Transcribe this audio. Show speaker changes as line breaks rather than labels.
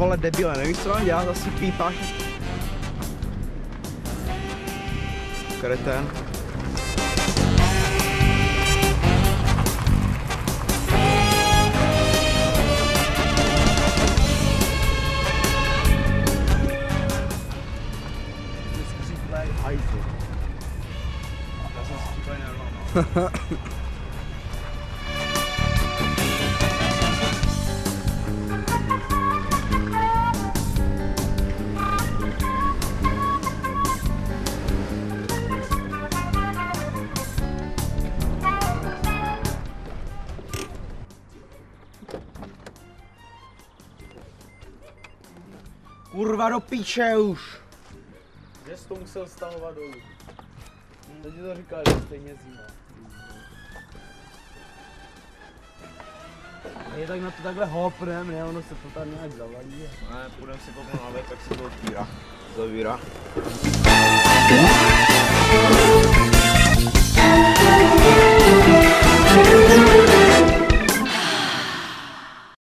vole debile, nevíš co mám dělat, zase pípáš. Kretén. Hajzl. Já jsem si úplně nerval. Kurva do píče už!
Že jsi to musel stahovat dolů. Teď ti to říkal, že stejně zima.
Je tak na to takhle hopnem, ne? Ono se to tam nějak zavalí.
Ne, půjdeme si kouknout na web, jak se to otvírá. Zavírá.